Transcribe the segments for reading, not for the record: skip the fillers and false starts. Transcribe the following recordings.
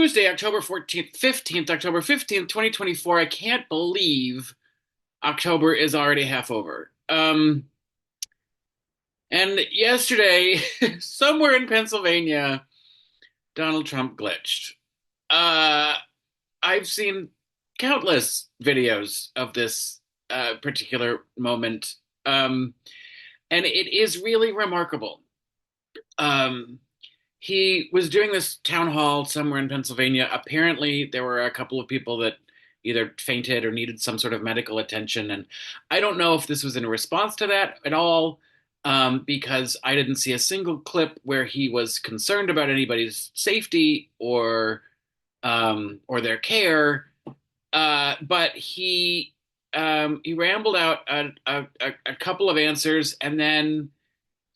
Tuesday, October 15th, 2024. I can't believe October is already half over. And yesterday, somewhere in Pennsylvania, Donald Trump glitched. Uh, I've seen countless videos of this particular moment, um, and it is really remarkable. Um, he was doing this town hall somewhere in Pennsylvania. Apparently, there were a couple of people that either fainted or needed some sort of medical attention. And I don't know if this was in response to that at all, because I didn't see a single clip where he was concerned about anybody's safety or their care. But he rambled out a couple of answers and then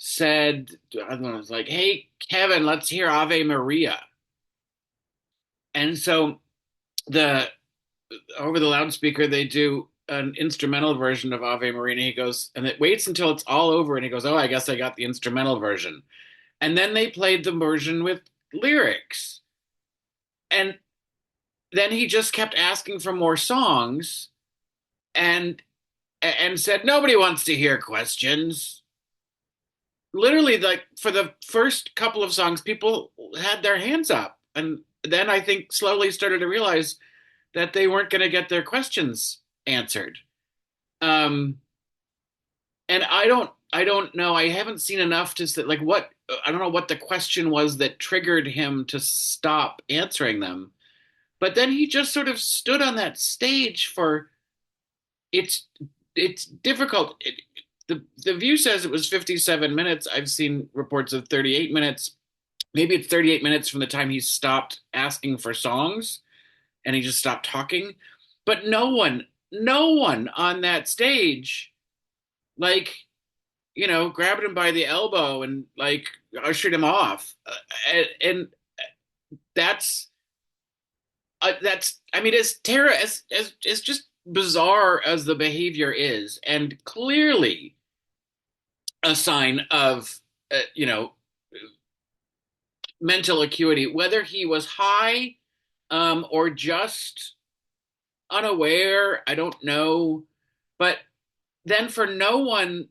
said, I don't know, it was like, "Hey, Kevin, let's hear Ave Maria." And so the over the loudspeaker they do an instrumental version of Ave Maria. And he goes, and it waits until it's all over, and he goes, "Oh, I guess I got the instrumental version." And then they played the version with lyrics, and then he just kept asking for more songs, and said, "Nobody wants to hear questions." Literally, like for the first couple of songs, people had their hands up, and then I think slowly started to realize that they weren't going to get their questions answered. Um, and I don't know. I haven't seen enough to say like what I don't know what the question was that triggered him to stop answering them. But then he just sort of stood on that stage for it's it's difficult. The View says it was 57 minutes. I've seen reports of 38 minutes. Maybe it's 38 minutes from the time he stopped asking for songs and he just stopped talking. But no one on that stage, like, grabbed him by the elbow and like ushered him off. And that's, I mean, as just bizarre as the behavior is, and clearly a sign of, uh, you know, mental acuity, whether he was high, or just unaware, I don't know. But then for no one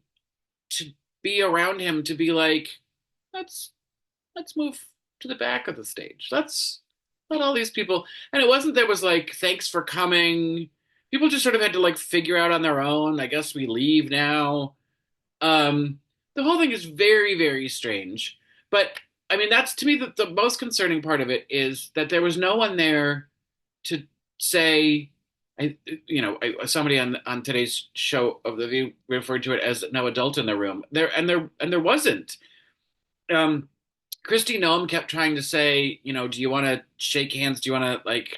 to be around him to be like, let's let's move to the back of the stage. Let's let all these people. And it wasn't there was like, thanks for coming. People just sort of had to like figure out on their own. I guess we leave now. Um, the whole thing is very, very strange. But I mean, that's to me the most concerning part of it is that there was no one there to say, I, somebody on today's show of the View referred to it as no adult in the room. There wasn't. Um, Christy Nome kept trying to say, do you want to shake hands? Do you want to like?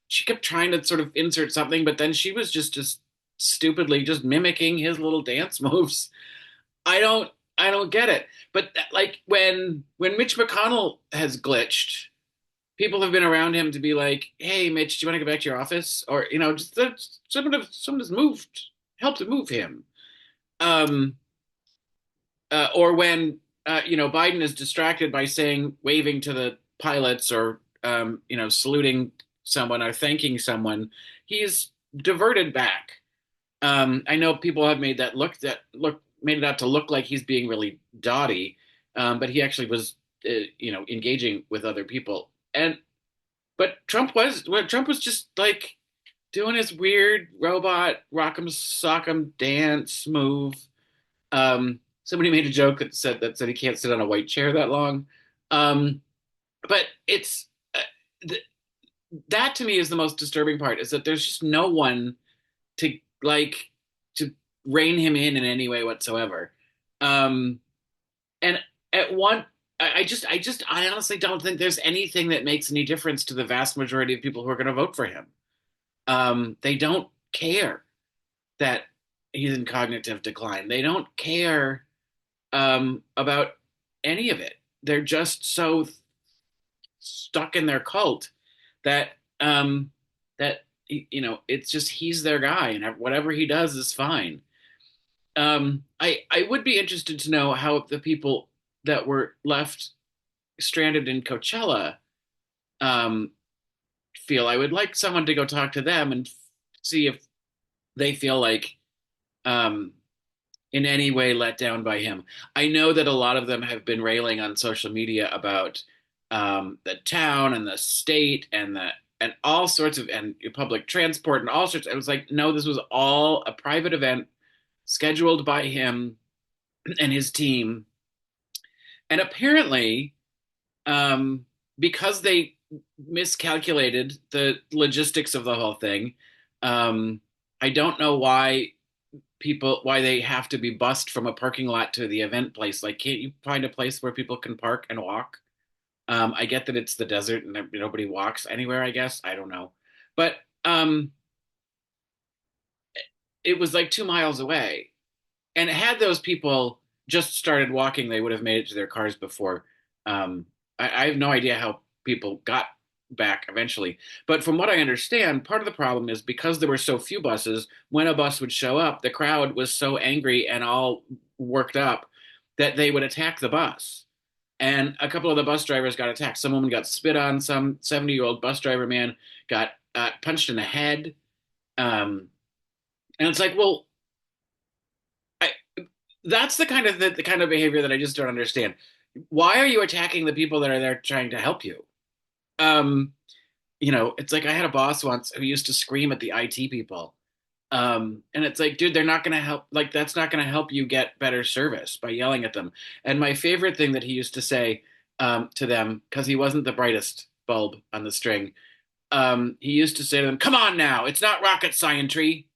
She kept trying to sort of insert something, but then she was just stupidly just mimicking his little dance moves. I don't get it. But like when Mitch McConnell has glitched, people have been around him to be like, "Hey, Mitch, do you want to go back to your office?" Or just someone has moved, helped to move him. Um, or when Biden is distracted by saying, waving to the pilots, or saluting someone or thanking someone, he's diverted back. I know people have made it out to look like he's being really dotty, but he actually was, engaging with other people. And but Trump was just like doing his weird robot rock'em sock'em dance move. Somebody made a joke that said he can't sit on a white chair that long. Um, but it's th that to me is the most disturbing part is that there's just no one to like to rein him in any way whatsoever. Um, and at one, I honestly don't think there's anything that makes any difference to the vast majority of people who are going to vote for him. They don't care that he's in cognitive decline. They don't care about any of it. They're just so stuck in their cult that it's just he's their guy, and whatever he does is fine. I would be interested to know how the people that were left stranded in Coachella, um, feel. I would like someone to go talk to them and see if they feel like um, in any way let down by him. I know that a lot of them have been railing on social media about the town and the state and all sorts of and public transport and all sorts. I was like, no, this was all a private event scheduled by him and his team. And apparently, um, because they miscalculated the logistics of the whole thing, um, I don't know why they have to be bussed from a parking lot to the event place. Like, can't you find a place where people can park and walk? I get that it's the desert and nobody walks anywhere, I guess. I don't know. But um, it was like 2 miles away. And had those people just started walking, they would have made it to their cars before. Um, I have no idea how people got back eventually. But from what I understand, part of the problem is because there were so few buses, when a bus would show up, the crowd was so angry and all worked up that they would attack the bus. And a couple of the bus drivers got attacked. Some woman got spit on. Some 70-year-old bus driver man got punched in the head. And it's like, well, I, that's the kind of behavior that I just don't understand. Why are you attacking the people that are there trying to help you? Um, it's like I had a boss once who used to scream at the IT people. And it's like, dude, they're not going to help. Like, that's not going to help you get better service by yelling at them. And my favorite thing that he used to say to them, because he wasn't the brightest bulb on the string, he used to say to them, "Come on now, it's not rocket scientry."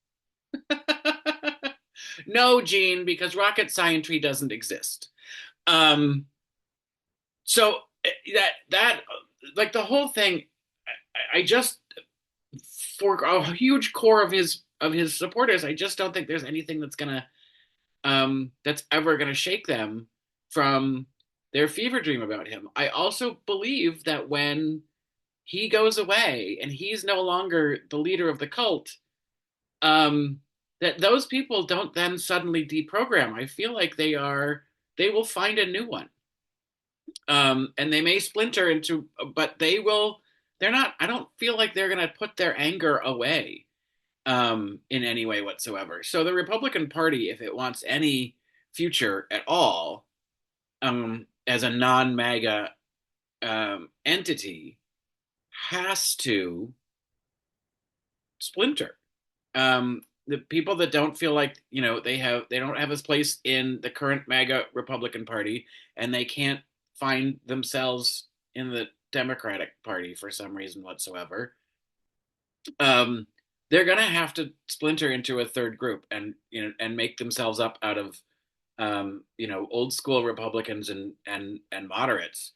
No, Gene, because rocket scientry doesn't exist. Um, so that like the whole thing, I just for a huge core of his supporters, I just don't think there's anything that's ever gonna shake them from their fever dream about him. I also believe that when he goes away and he's no longer the leader of the cult, um, that those people don't then suddenly deprogram. I feel like they will find a new one. And they may splinter into, but they're not, I don't feel like they're going to put their anger away in any way whatsoever. So the Republican Party, if it wants any future at all, as a non-MAGA entity, has to splinter. The people that don't feel like they don't have a place in the current MAGA Republican Party, and they can't find themselves in the Democratic Party for some reason whatsoever. Um, they're gonna have to splinter into a third group and and make themselves up out of old school Republicans and moderates,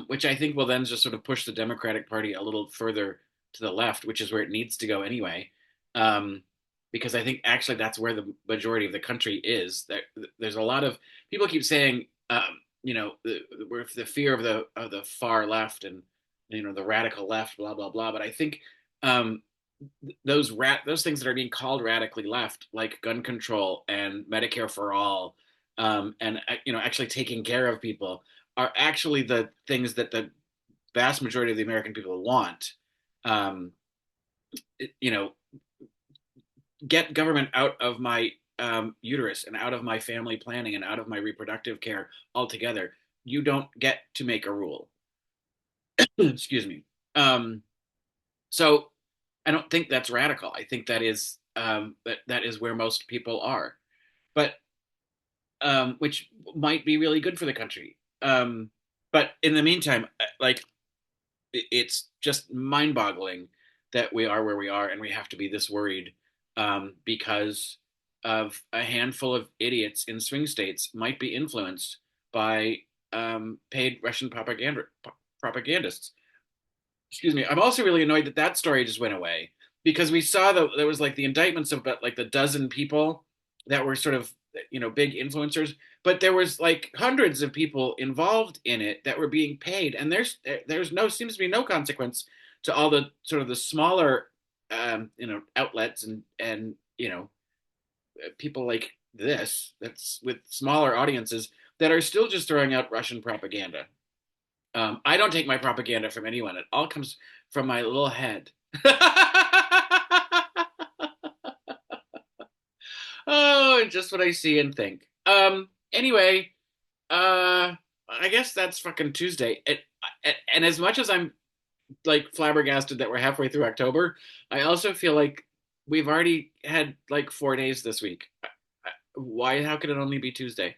which I think will then just sort of push the Democratic Party a little further to the left, which is where it needs to go anyway. Um, because I think actually that's where the majority of the country is. There's a lot of people keep saying, the fear of the far left and the radical left, blah blah blah. But I think um, those things that are being called radically left, like gun control and Medicare for all, and actually taking care of people, are actually the things that the vast majority of the American people want. Um, you know, get government out of my uterus and out of my family planning and out of my reproductive care altogether. You don't get to make a rule. Excuse me. Um, so I don't think that's radical. I think that is where most people are, but which might be really good for the country. But in the meantime, like it's just mind-boggling that we are where we are and we have to be this worried because of a handful of idiots in swing states might be influenced by paid Russian propagandists. Excuse me. I'm also really annoyed that that story just went away because we saw that there was like the indictments of about like the dozen people that were sort of big influencers, but there was like hundreds of people involved in it that were being paid, and there's no seems to be no consequence to all the sort of the smaller outlets and people like this that's with smaller audiences that are still just throwing out Russian propaganda. I don't take my propaganda from anyone. It all comes from my little head. Oh, just what I see and think. Anyway, I guess that's fucking Tuesday. And as much as I'm like flabbergasted that we're halfway through October, I also feel like we've already had like 4 days this week. Why? How could it only be Tuesday?